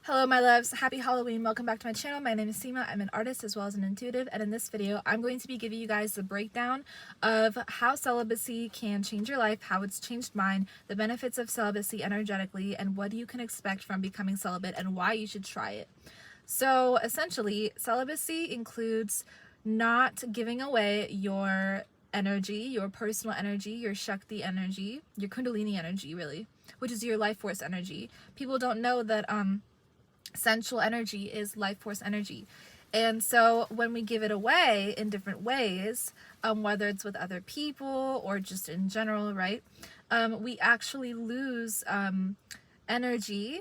Hello my loves, happy Halloween, welcome back to my channel. My name is Seema, I'm an artist as well as an intuitive, and in this video I'm going to be giving you guys the breakdown of how celibacy can change your life, how it's changed mine, the benefits of celibacy energetically, and what you can expect from becoming celibate and why you should try it. So essentially, celibacy includes not giving away your energy, your personal energy, your Shakti energy, your Kundalini energy really, which is your life force energy. People don't know that sensual energy is life force energy. And so when we give it away in different ways, whether it's with other people or just in general, right, we actually lose energy,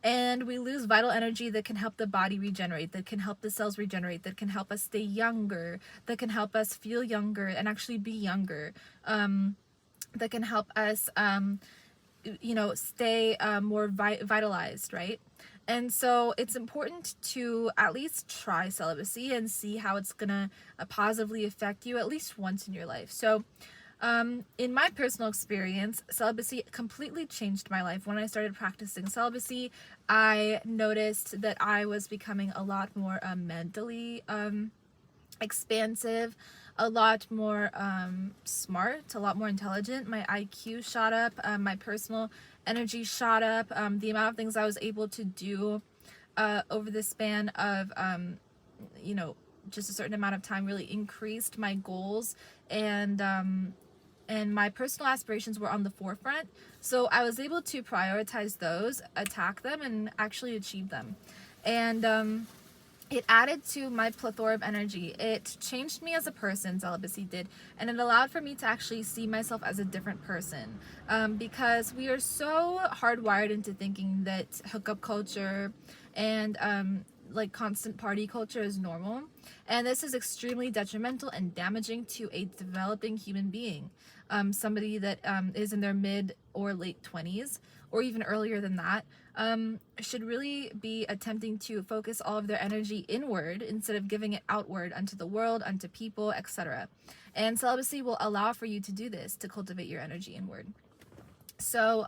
and we lose vital energy that can help the body regenerate, that can help the cells regenerate, that can help us stay younger, that can help us feel younger and actually be younger, that can help us stay more vitalized, right? And so it's important to at least try celibacy and see how it's gonna positively affect you at least once in your life. So in my personal experience, celibacy completely changed my life. When I started practicing celibacy, I noticed that I was becoming a lot more mentally expansive, a lot more smart, a lot more intelligent. My IQ shot up, my personal energy shot up, the amount of things I was able to do over the span of just a certain amount of time really increased. My goals and my personal aspirations were on the forefront, so I was able to prioritize those, attack them, and actually achieve them. And it added to my plethora of energy. It changed me as a person, celibacy did, and it allowed for me to actually see myself as a different person, because we are so hardwired into thinking that hookup culture and like constant party culture is normal, and this is extremely detrimental and damaging to a developing human being, somebody that is in their mid or late 20s or even earlier than that, should really be attempting to focus all of their energy inward instead of giving it outward unto the world, unto people, etc. And celibacy will allow for you to do this, to cultivate your energy inward. So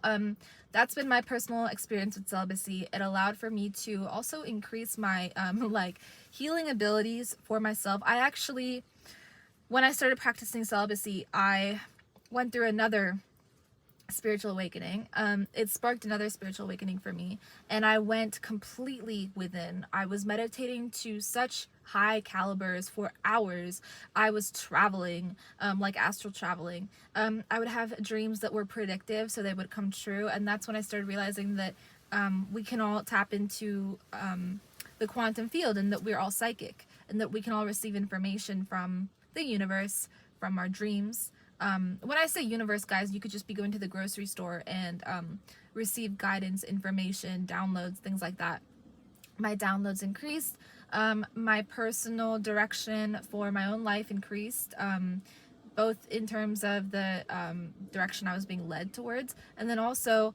that's been my personal experience with celibacy. It allowed for me to also increase my like healing abilities for myself. I actually, when I started practicing celibacy, I went through another spiritual awakening. It sparked another spiritual awakening for me, and I went completely within. I was meditating to such high calibers for hours. I was traveling, like astral traveling. I would have dreams that were predictive, so they would come true, and that's when I started realizing that we can all tap into the quantum field, and that we're all psychic, and that we can all receive information from the universe, from our dreams. When I say universe, guys, you could just be going to the grocery store and receive guidance, information, downloads, things like that. My downloads increased. My personal direction for my own life increased, both in terms of the direction I was being led towards, and then also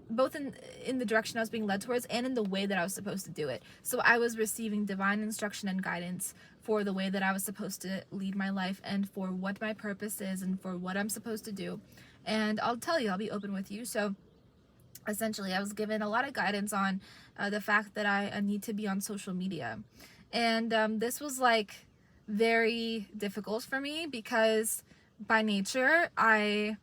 both in the direction I was being led towards and in the way that I was supposed to do it. So I was receiving divine instruction and guidance for the way that I was supposed to lead my life, and for what my purpose is, and for what I'm supposed to do. And I'll tell you, I'll be open with you. So essentially, I was given a lot of guidance on the fact that I need to be on social media. And this was like very difficult for me, because by nature, I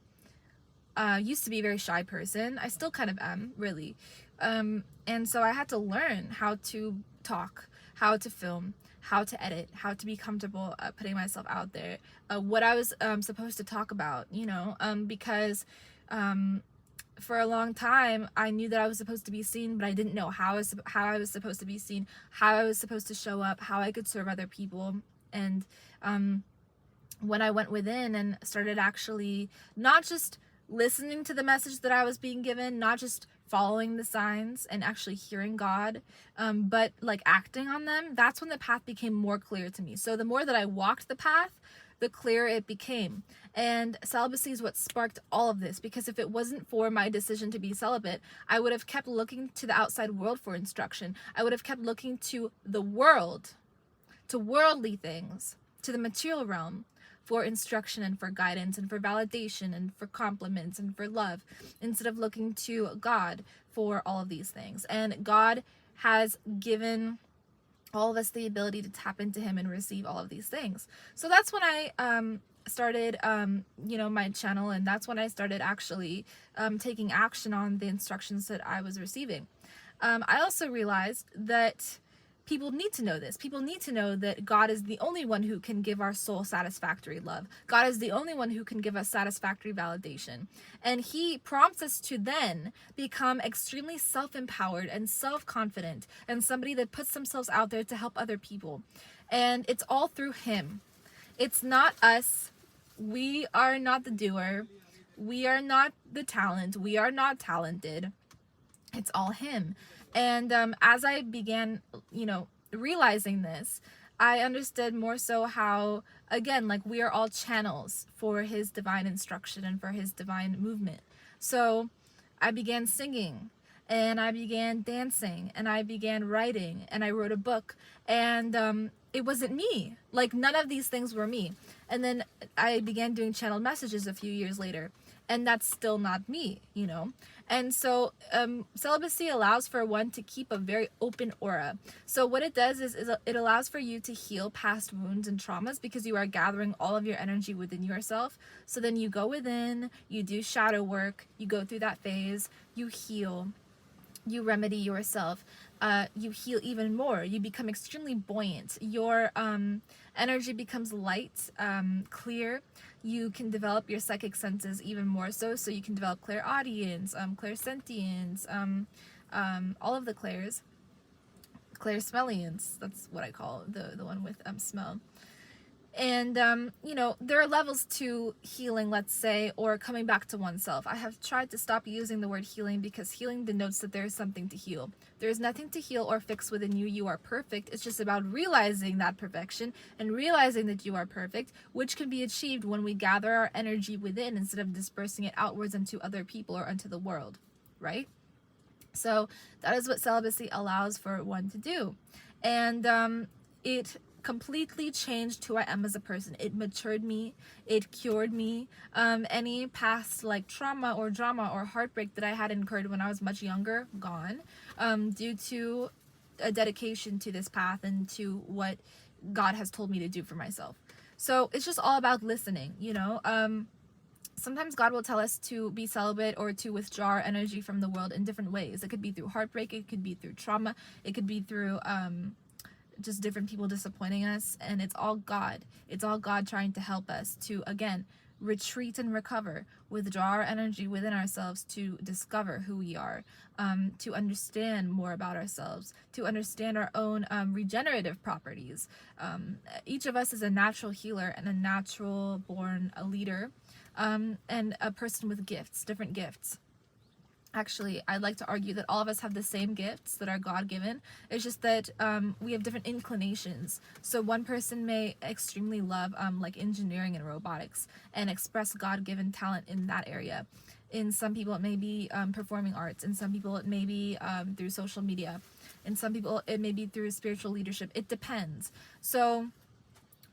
used to be a very shy person. I still kind of am, really. And so I had to learn how to talk, how to film, how to edit, how to be comfortable putting myself out there, what I was supposed to talk about, because for a long time I knew that I was supposed to be seen, but I didn't know how I was supposed to be seen, how I was supposed to show up, how I could serve other people. And when I went within and started actually not just listening to the message that I was being given, not just following the signs and actually hearing God, but like acting on them, that's when the path became more clear to me. So the more that I walked the path, the clearer it became. And celibacy is what sparked all of this, because if it wasn't for my decision to be celibate, I would have kept looking to the outside world for instruction. I would have kept looking to the world, to worldly things, to the material realm for instruction and for guidance and for validation and for compliments and for love, instead of looking to God for all of these things. And God has given all of us the ability to tap into him and receive all of these things. So that's when I started my channel, and that's when I started actually taking action on the instructions that I was receiving. I also realized that people need to know this. People need to know that God is the only one who can give our soul satisfactory love. God is the only one who can give us satisfactory validation. And he prompts us to then become extremely self-empowered and self-confident, and somebody that puts themselves out there to help other people. And it's all through him. It's not us. We are not the doer. We are not the talent. We are not talented. It's all him. And as I began, realizing this, I understood more so how, again, like, we are all channels for his divine instruction and for his divine movement. So I began singing, and I began dancing, and I began writing, and I wrote a book, and it wasn't me. Like, none of these things were me. And then I began doing channeled messages a few years later, and that's still not me, And so celibacy allows for one to keep a very open aura. So what it does is it allows for you to heal past wounds and traumas, because you are gathering all of your energy within yourself. So then you go within, you do shadow work, you go through that phase, you heal, you remedy yourself, you heal even more, you become extremely buoyant, your energy becomes light, clear. You can develop your psychic senses even more so you can develop clairaudience, clairsentience, all of the clairs, clairsmelliance, that's what I call the one with smell. And there are levels to healing, let's say, or coming back to oneself. I have tried to stop using the word healing, because healing denotes that there is something to heal. There is nothing to heal or fix within you. You are perfect. It's just about realizing that perfection and realizing that you are perfect, which can be achieved when we gather our energy within instead of dispersing it outwards into other people or into the world, right? So that is what celibacy allows for one to do. And it completely changed who I am as a person. It matured me. It cured me. Any past trauma or drama or heartbreak that I had incurred when I was much younger, gone, due to a dedication to this path and to what God has told me to do for myself. So it's just all about listening, Sometimes God will tell us to be celibate or to withdraw our energy from the world in different ways. It could be through heartbreak. It could be through trauma. It could be through just different people disappointing us, and it's all God. It's all God trying to help us to, again, retreat and recover, withdraw our energy within ourselves to discover who we are, to understand more about ourselves, to understand our own regenerative properties. Each of us is a natural healer and a natural born leader, and a person with gifts, different gifts. Actually, I'd like to argue that all of us have the same gifts that are God-given. It's just that we have different inclinations. So one person may extremely love engineering and robotics and express God-given talent in that area. In some people, it may be performing arts. In some people, it may be through social media. In some people, it may be through spiritual leadership. It depends. So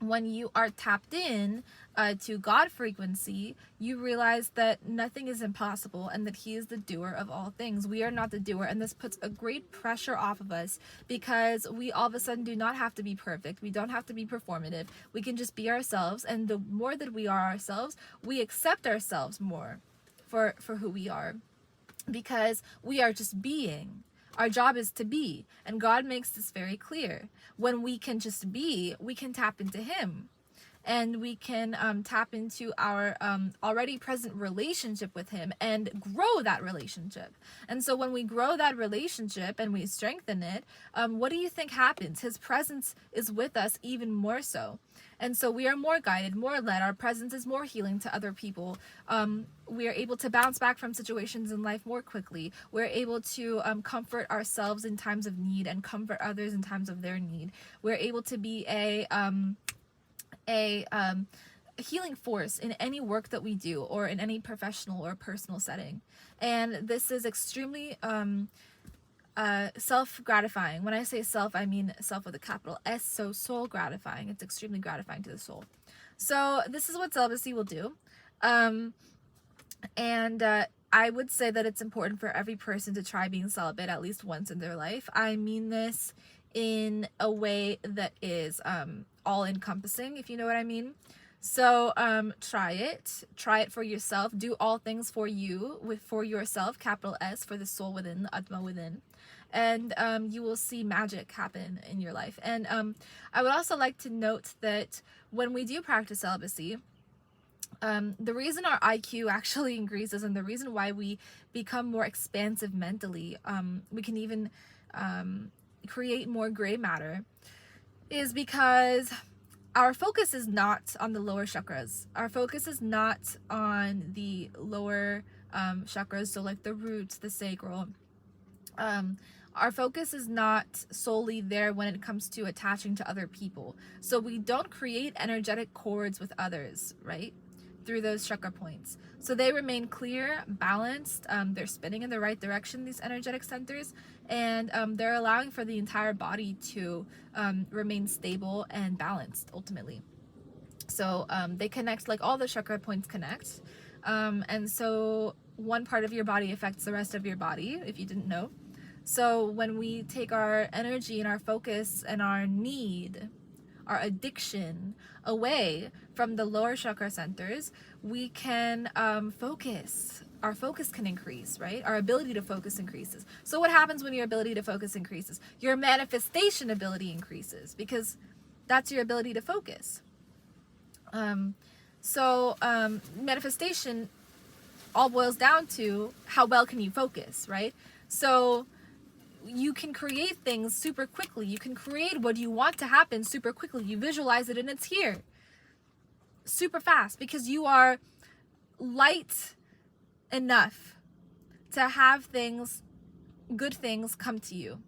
when you are tapped in to God frequency, you realize that nothing is impossible and that he is the doer of all things. We are not the doer, and this puts a great pressure off of us, because we all of a sudden do not have to be perfect. We don't have to be performative. We can just be ourselves, and the more that we are ourselves, we accept ourselves more for who we are, because we are just being. Our job is to be, and God makes this very clear. When we can just be, we can tap into him, and we can tap into our already present relationship with him and grow that relationship. And so when we grow that relationship and we strengthen it, what do you think happens? His presence is with us even more so. And so we are more guided, more led. Our presence is more healing to other people. We are able to bounce back from situations in life more quickly. We're able to comfort ourselves in times of need and comfort others in times of their need. We're able to be a healing force in any work that we do, or in any professional or personal setting. And this is extremely self-gratifying. When I say self, I mean self with a capital S, so soul gratifying. It's extremely gratifying to the soul. So this is what celibacy will do. And I would say that it's important for every person to try being celibate at least once in their life. I mean this in a way that is all encompassing, if you know what I mean. So try it for yourself. Do all things for you, for yourself, capital S, for the soul within, the atma within, and you will see magic happen in your life. And I would also like to note that when we do practice celibacy, the reason our IQ actually increases, and the reason why we become more expansive mentally, we can even create more gray matter, is because our focus is not on the lower chakras. Our focus is not on the lower chakras, so like the roots, the sacral. Our focus is not solely there when it comes to attaching to other people. So we don't create energetic cords with others, right? Through those chakra points. So they remain clear, balanced, they're spinning in the right direction, these energetic centers, and they're allowing for the entire body to remain stable and balanced ultimately. So they connect, like all the chakra points connect, and so one part of your body affects the rest of your body, if you didn't know. So when we take our energy and our focus and our need, our addiction away from the lower chakra centers, we can focus. Our focus can increase, right? Our ability to focus increases. So what happens when your ability to focus increases? Your manifestation ability increases, because that's your ability to focus. Manifestation all boils down to how well can you focus, right? So you can create things super quickly. You can create what you want to happen super quickly. You visualize it and it's here super fast, because you are light enough to have things, good things, come to you.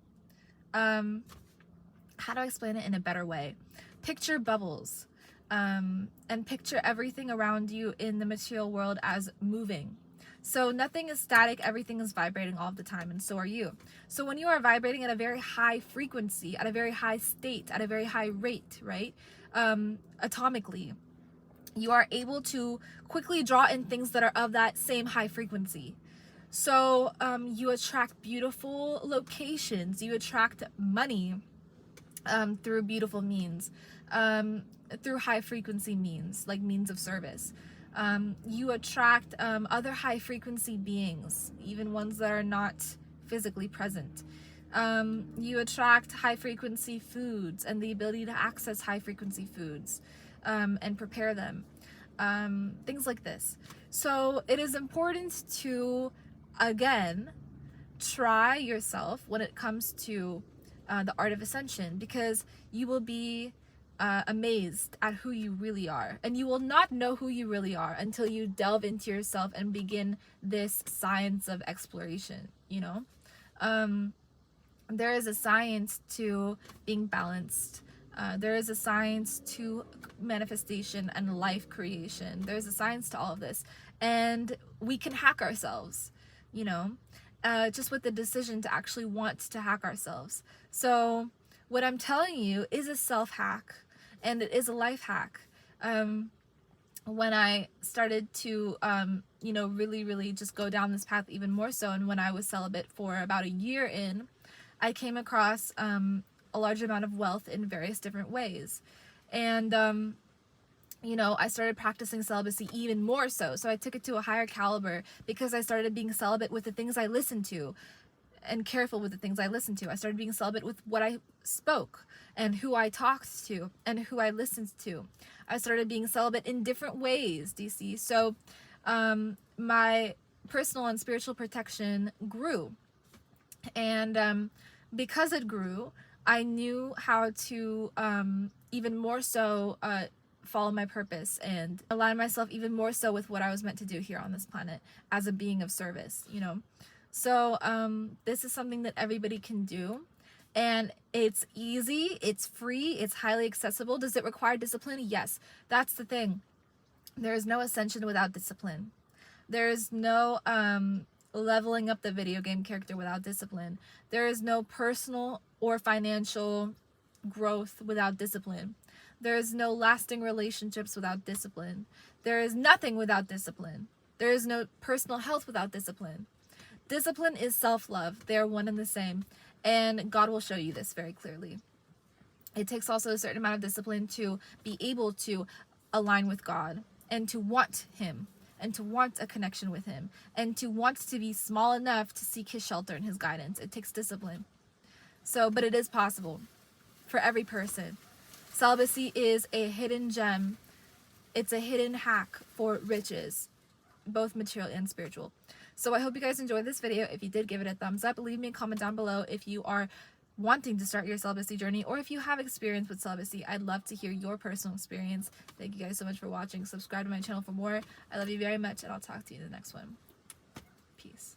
How do I explain it in a better way? Picture bubbles, and picture everything around you in the material world as moving. So nothing is static, everything is vibrating all the time, and so are you. So when you are vibrating at a very high frequency, at a very high state, at a very high rate, right? Atomically, you are able to quickly draw in things that are of that same high frequency. So you attract beautiful locations, you attract money through beautiful means, through high frequency means, like means of service. You attract other high frequency beings, even ones that are not physically present. You attract high frequency foods and the ability to access high frequency foods and prepare them. Things like this. So it is important to, again, try yourself when it comes to the art of ascension, because you will be amazed at who you really are, and you will not know who you really are until you delve into yourself and begin this science of exploration. There is a science to being balanced. There is a science to manifestation and life creation. There's a science to all of this, and we can hack ourselves, just with the decision to actually want to hack ourselves. So what I'm telling you is a self-hack, and it is a life hack. When I started to, really just go down this path even more so, and when I was celibate for about a year in, I came across a large amount of wealth in various different ways. And, I started practicing celibacy even more so. So I took it to a higher caliber because I started being celibate with the things I listened to, and careful with the things I listened to. I started being celibate with what I spoke and who I talked to and who I listened to. I started being celibate in different ways, DC. So my personal and spiritual protection grew. And because it grew, I knew how to even more so follow my purpose and align myself even more so with what I was meant to do here on this planet as a being of service, So this is something that everybody can do, and it's easy, it's free, it's highly accessible. Does it require discipline? Yes, that's the thing. There is no ascension without discipline. There is no leveling up the video game character without discipline. There is no personal or financial growth without discipline. There is no lasting relationships without discipline. There is nothing without discipline. There is no personal health without discipline. Discipline is self-love. They are one and the same. And God will show you this very clearly. It takes also a certain amount of discipline to be able to align with God and to want Him and to want a connection with Him and to want to be small enough to seek His shelter and His guidance. It takes discipline. So, but it is possible for every person. Celibacy is a hidden gem. It's a hidden hack for riches, both material and spiritual. So I hope you guys enjoyed this video. If you did, give it a thumbs up. Leave me a comment down below if you are wanting to start your celibacy journey, or if you have experience with celibacy. I'd love to hear your personal experience. Thank you guys so much for watching. Subscribe to my channel for more. I love you very much, and I'll talk to you in the next one. Peace.